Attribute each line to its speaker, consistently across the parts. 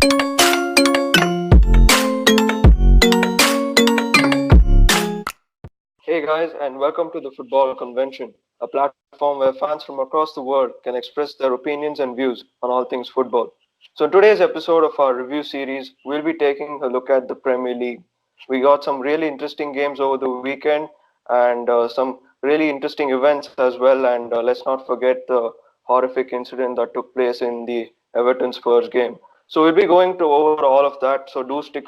Speaker 1: Hey guys, and welcome to the Football Convention, a platform where fans from across the world can express their opinions and views on all things football. So, in today's episode of our review series, we'll be taking a look at the Premier League. We got some really interesting games over the weekend and some really interesting events as well. And let's not forget the horrific incident that took place in the Everton Spurs game. So, we'll be going to over all of that. So, do stick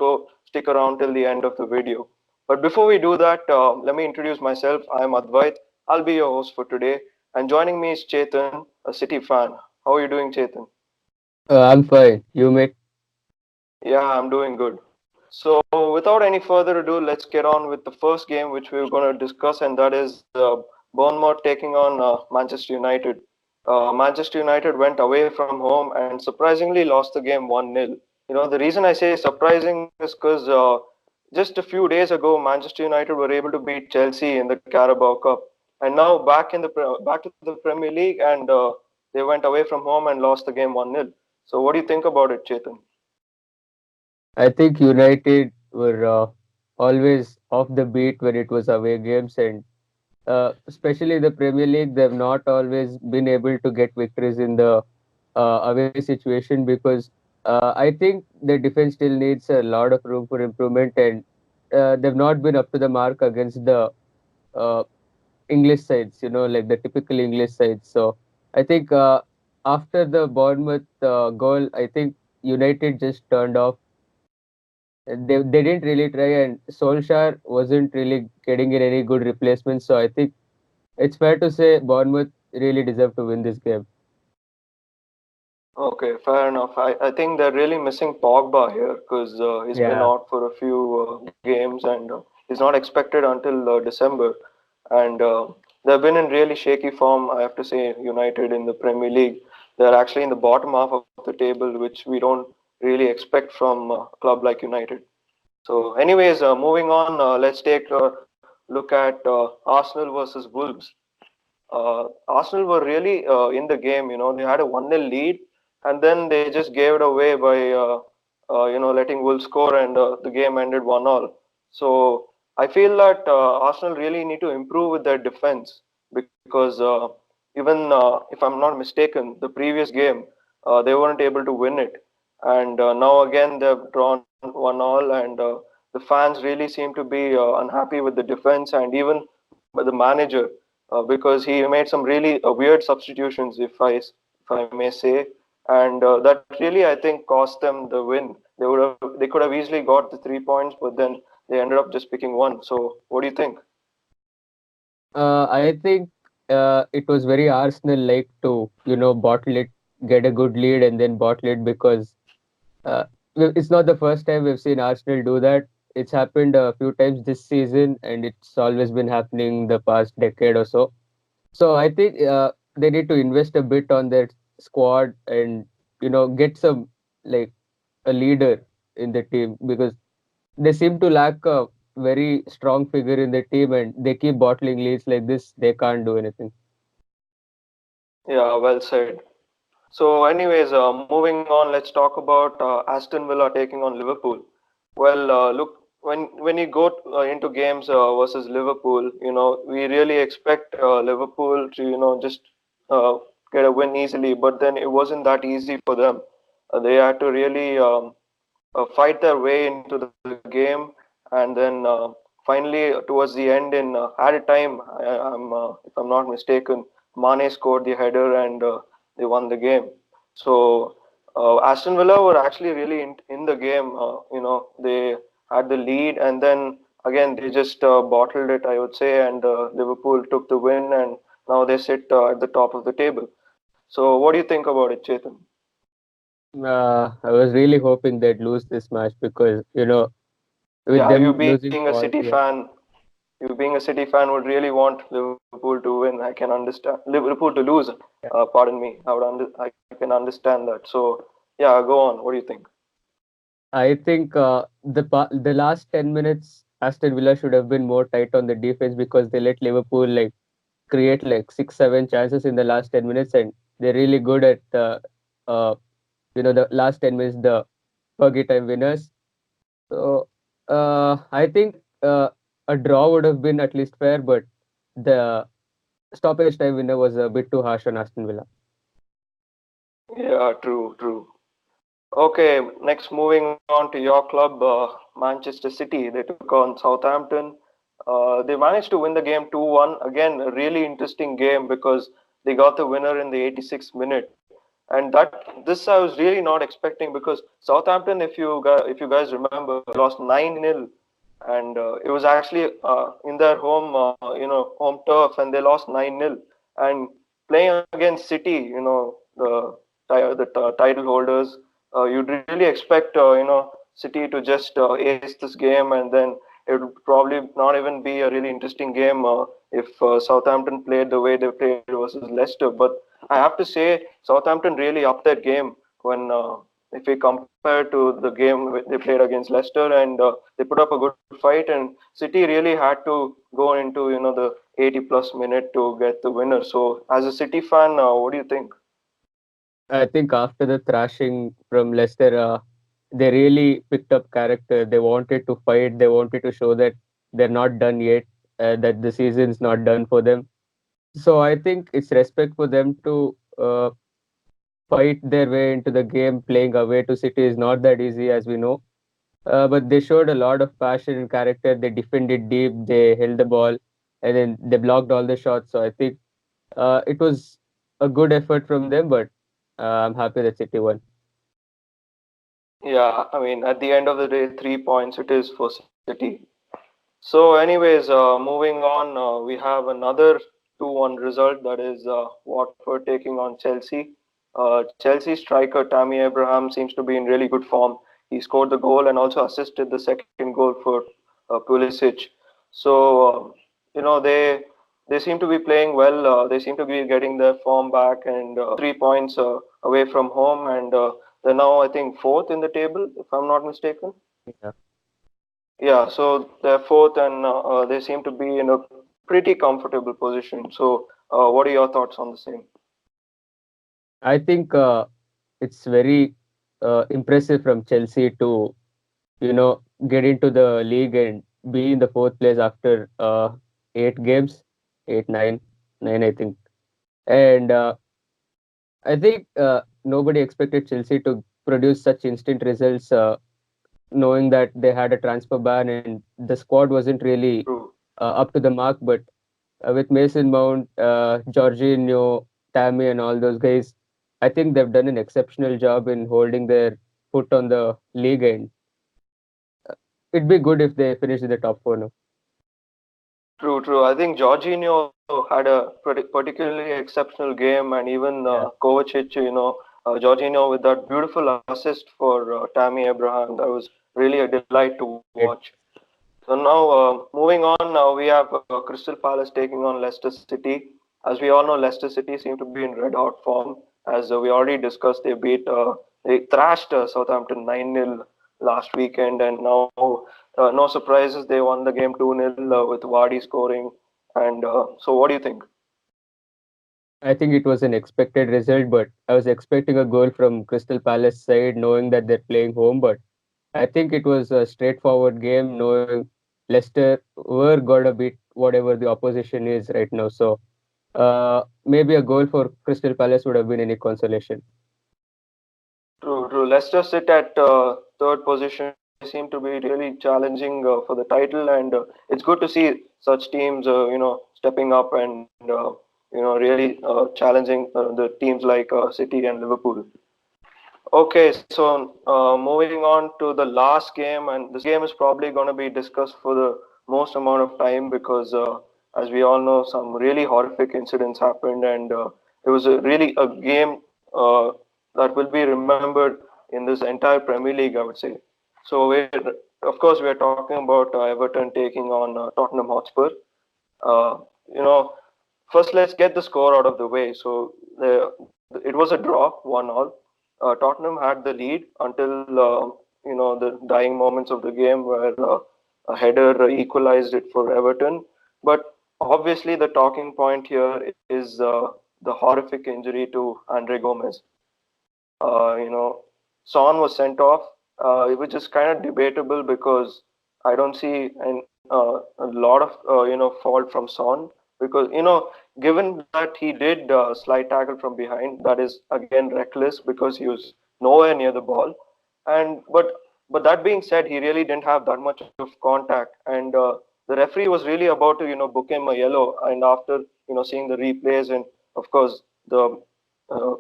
Speaker 1: around till the end of the video. But before we do that, let me introduce myself. I'm Advait. I'll be your host for today. And joining me is Chetan, a City fan. How are you doing, Chetan?
Speaker 2: I'm fine. You mate?
Speaker 1: Yeah, I'm doing good. So, without any further ado, let's get on with the first game which we're going to discuss, and that is Bournemouth taking on Manchester United. Manchester United went away from home and surprisingly lost the game 1-0. The reason I say surprising is because just a few days ago, Manchester United were able to beat Chelsea in the Carabao Cup, and now back to the Premier League, and they went away from home and lost the game 1-0. So, what do you think about it, Chetan?
Speaker 2: I think United were always off the beat when it was away games, and especially the Premier League, they've not always been able to get victories in the away situation because I think the defense still needs a lot of room for improvement, and they've not been up to the mark against the uh, English sides, like the typical English sides. So I think after the Bournemouth goal, I think United just turned off. They didn't really try, and Solskjaer wasn't really getting in any good replacements. So I think it's fair to say Bournemouth really deserve to win this game.
Speaker 1: Okay, fair enough. I think they're really missing Pogba here because he's been
Speaker 2: Yeah,
Speaker 1: out for a few games and he's not expected until December. And they've been in really shaky form, I have to say, United in the Premier League. They're actually in the bottom half of the table, which we don't really expect from a club like United. So, anyways, moving on, let's take a look at Arsenal versus Wolves. Arsenal were really in the game. They had a 1-0 lead, and then they just gave it away by letting Wolves score, and the game ended 1-all. So I feel that Arsenal really need to improve with their defense because even if I'm not mistaken, the previous game they weren't able to win it, and now again they've drawn 1-all, and the fans really seem to be unhappy with the defense and even the manager because he made some really weird substitutions, if I may say, and that really I think cost them the win. They could have easily got the 3 points, but then they ended up just picking one. So what do you think?
Speaker 2: I think it was very Arsenal-like to bottle it, get a good lead, and then bottle it because it's not the first time we've seen Arsenal do that. It's happened a few times this season, and it's always been happening the past decade or so. So I think they need to invest a bit on their squad and get some like a leader in the team because they seem to lack a very strong figure in the team and they keep bottling leads like this. They can't do anything.
Speaker 1: Yeah, well said. So, anyways, moving on, let's talk about Aston Villa taking on Liverpool. Well, look, when you go into games versus Liverpool, we really expect Liverpool to just uh, get a win easily, but then it wasn't that easy for them. They had to really fight their way into the game, and then finally towards the end in added time, if I'm not mistaken, Mane scored the header and they won the game. So Aston Villa were actually really in the game. They had the lead, and then again they just bottled it, I would say, and Liverpool took the win, and now they sit at the top of the table. So what do you think about it, Chetan?
Speaker 2: I was really hoping they'd lose this match because with
Speaker 1: Yeah, you
Speaker 2: them
Speaker 1: being a
Speaker 2: losing
Speaker 1: City
Speaker 2: all, yeah,
Speaker 1: fan, you being a City fan would really want Liverpool to win. I can understand Liverpool to lose.
Speaker 2: yeah.
Speaker 1: Pardon me. I can understand that. So yeah, go on. What do you think?
Speaker 2: I think the last 10 minutes Aston Villa should have been more tight on the defense because they let Liverpool like create like 6-7 chances in the last 10 minutes and they're really good at uh, the last 10 minutes, the Fergie time winners. So I think a draw would have been at least fair, but the stoppage time winner was a bit too harsh on Aston Villa.
Speaker 1: Yeah, true, true. Okay, next moving on to your club, Manchester City. They took on Southampton. They managed to win the game 2-1. Again, a really interesting game because they got the winner in the 86th minute. And this I was really not expecting because Southampton, if you guys remember, lost 9-0, and it was actually in their home home turf, and they lost 9-0. And playing against City, the title holders, you'd really expect City to just ace this game, and then it would probably not even be a really interesting game if Southampton played the way they played versus Leicester. But I have to say, Southampton really upped their game when, if we compare to the game they played against Leicester, and they put up a good fight, and City really had to go into the 80 plus minute to get the winner. So, as a City fan, what do you think?
Speaker 2: I think after the thrashing from Leicester, they really picked up character. They wanted to fight. They wanted to show that they're not done yet, that the season's not done for them. So I think it's respect for them to fight their way into the game. Playing away to City is not that easy, as we know. But they showed a lot of passion and character. They defended deep. They held the ball, and then they blocked all the shots. So I think it was a good effort from them. But I'm happy that City won.
Speaker 1: Yeah, I mean, at the end of the day, 3 points it is for City. So, anyways, moving on, we have another 2-1 result, that is Watford taking on Chelsea. Chelsea striker Tammy Abraham seems to be in really good form. He scored the goal and also assisted the second goal for Pulisic. So, they seem to be playing well. They seem to be getting their form back, and 3 points away from home, and they're now, I think, fourth in the table, if I'm not mistaken.
Speaker 2: Yeah.
Speaker 1: Yeah, so they're fourth, and they seem to be in a pretty comfortable position. So, what are your thoughts on the same?
Speaker 2: I think it's very impressive from Chelsea to get into the league and be in the fourth place after 8 games, 8, 9, 9 I think. And I think nobody expected Chelsea to produce such instant results, knowing that they had a transfer ban and the squad wasn't really
Speaker 1: True.
Speaker 2: up to the mark. But with Mason Mount, Jorginho, Tammy, and all those guys, I think they've done an exceptional job in holding their foot on the league, and it'd be good if they finish in the top four now.
Speaker 1: True, true. I think Jorginho had a particularly exceptional game, and even
Speaker 2: Yeah,
Speaker 1: Kovacic, Jorginho with that beautiful assist for Tammy Abraham. That was really a delight to watch.
Speaker 2: great.
Speaker 1: So now, moving on, now we have Crystal Palace taking on Leicester City. As we all know, Leicester City seem to be in red hot form. As we already discussed, they thrashed Southampton 9-0 last weekend, and now no surprises, they won the game 2-0 with Vardy scoring. And so, what do you think?
Speaker 2: I think it was an expected result, but I was expecting a goal from Crystal Palace side, knowing that they're playing home. But I think it was a straightforward game, knowing Leicester were gonna beat whatever the opposition is right now. So maybe a goal for Crystal Palace would have been any consolation.
Speaker 1: True, true. Leicester sit at third position. They seem to be really challenging for the title, and it's good to see such teams, stepping up and really challenging the teams like City and Liverpool. Okay, so moving on to the last game, and this game is probably going to be discussed for the most amount of time because, as we all know, some really horrific incidents happened, and it was really a game that will be remembered in this entire Premier League, I would say. So, of course, we are talking about Everton taking on Tottenham Hotspur. Uh, you know, First, let's get the score out of the way. So it was a draw, 1-1. Tottenham had the lead until the dying moments of the game, where a header equalized it for Everton. But obviously, the talking point here is the horrific injury to Andre Gomez. Son was sent off, which is kind of debatable because I don't see a lot of fault from Son, because given that he did slide tackle from behind, that is again reckless because he was nowhere near the ball, and but that being said, he really didn't have that much of contact, and the referee was really about to book him a yellow, and after seeing the replays and of course the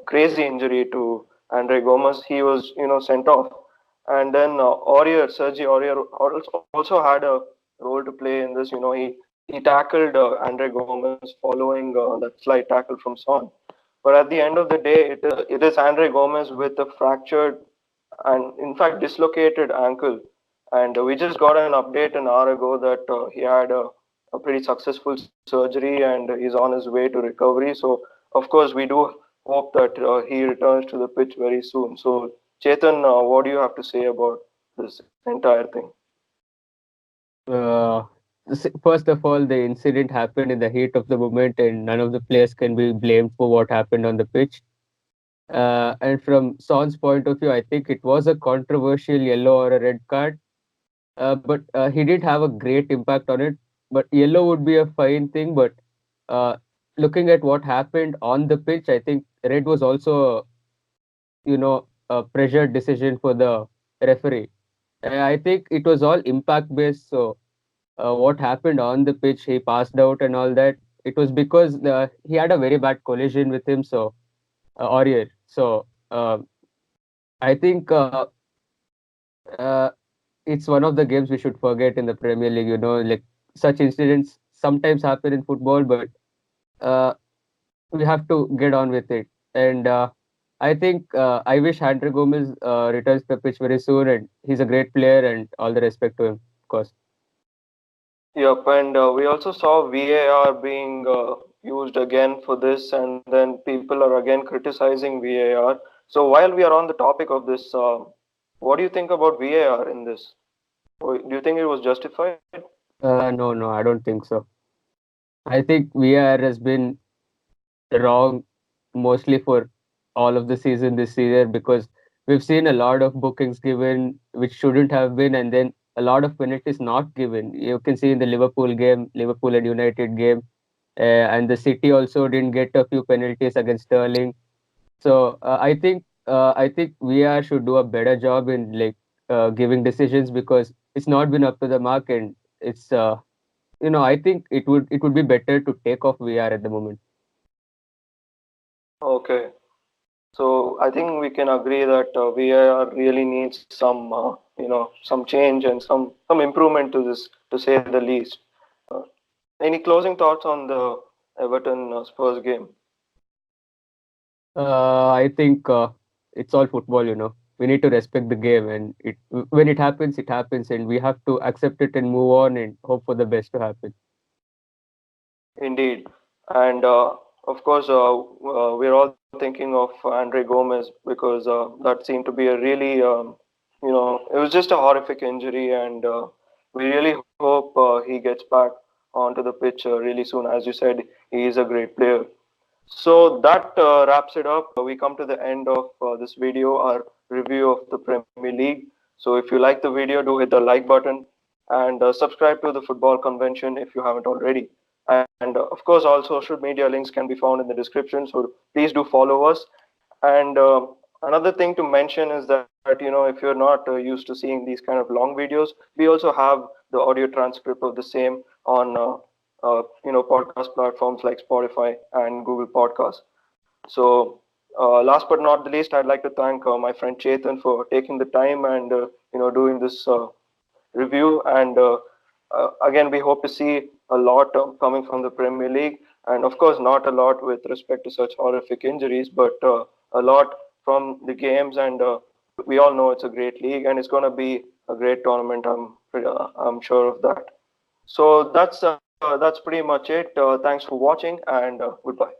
Speaker 1: crazy injury to Andre Gomes, he was sent off. And then Sergi Aurier also had a role to play in this. He tackled Andre Gomes following that slide tackle from Son. But at the end of the day, it is Andre Gomes with a fractured and in fact dislocated ankle. And we just got an update an hour ago that he had a pretty successful surgery and he's on his way to recovery. So of course we do hope that he returns to the pitch very soon. So Chetan, what do you have to say about this entire thing?
Speaker 2: Uh, First of all, the incident happened in the heat of the moment, and none of the players can be blamed for what happened on the pitch. And from Son's point of view, I think it was a controversial yellow or a red card, but he did have a great impact on it. But yellow would be a fine thing, but uh, looking at what happened on the pitch, I think red was also, a pressured decision for the referee. I think it was all impact based. So what happened on the pitch, he passed out and all that. It was because he had a very bad collision with him, so Aurier. So I think uh, it's one of the games we should forget in the Premier League. Like such incidents sometimes happen in football, but uh, we have to get on with it. And I think I wish Andre Gomez returns to the pitch very soon, and he's a great player, and all the respect to him, of course.
Speaker 1: Yep, and we also saw VAR being used again for this, and then people are again criticizing VAR. So while we are on the topic of this, what do you think about VAR in this? Do you think it was justified?
Speaker 2: No, no, I don't think so. I think VAR has been wrong mostly for all of the season this season because we've seen a lot of bookings given which shouldn't have been, and then a lot of penalties not given. You can see in the Liverpool game, Liverpool and United game, and the City also didn't get a few penalties against Sterling. So I think VR should do a better job in like giving decisions because it's not been up to the mark, and it's I think it would be better to take off VR at the moment.
Speaker 1: Okay, so I think we can agree that VAR really needs some change and some improvement to this, to say the least. Uh, any closing thoughts on the Everton Spurs game?
Speaker 2: I think it's all football. We need to respect the game, and when it happens, and we have to accept it and move on and hope for the best to happen.
Speaker 1: Indeed, and of course, we're all thinking of Andre Gomez because that seemed to be a really, it was just a horrific injury, and we really hope he gets back onto the pitch really soon. As you said, he is a great player. So that wraps it up. We come to the end of this video, our review of the Premier League. So if you like the video, do hit the like button and subscribe to the Football Convention if you haven't already. And of course, all social media links can be found in the description. So please do follow us. And another thing to mention is that if you're not used to seeing these kind of long videos, we also have the audio transcript of the same on podcast platforms like Spotify and Google Podcasts. So, last but not the least, I'd like to thank my friend Chetan for taking the time and doing this review. And again, we hope to see a lot coming from the Premier League, and of course, not a lot with respect to such horrific injuries, but a lot from the games. And we all know it's a great league, and it's going to be a great tournament. I'm sure of that. So that's pretty much it. Thanks for watching, and goodbye.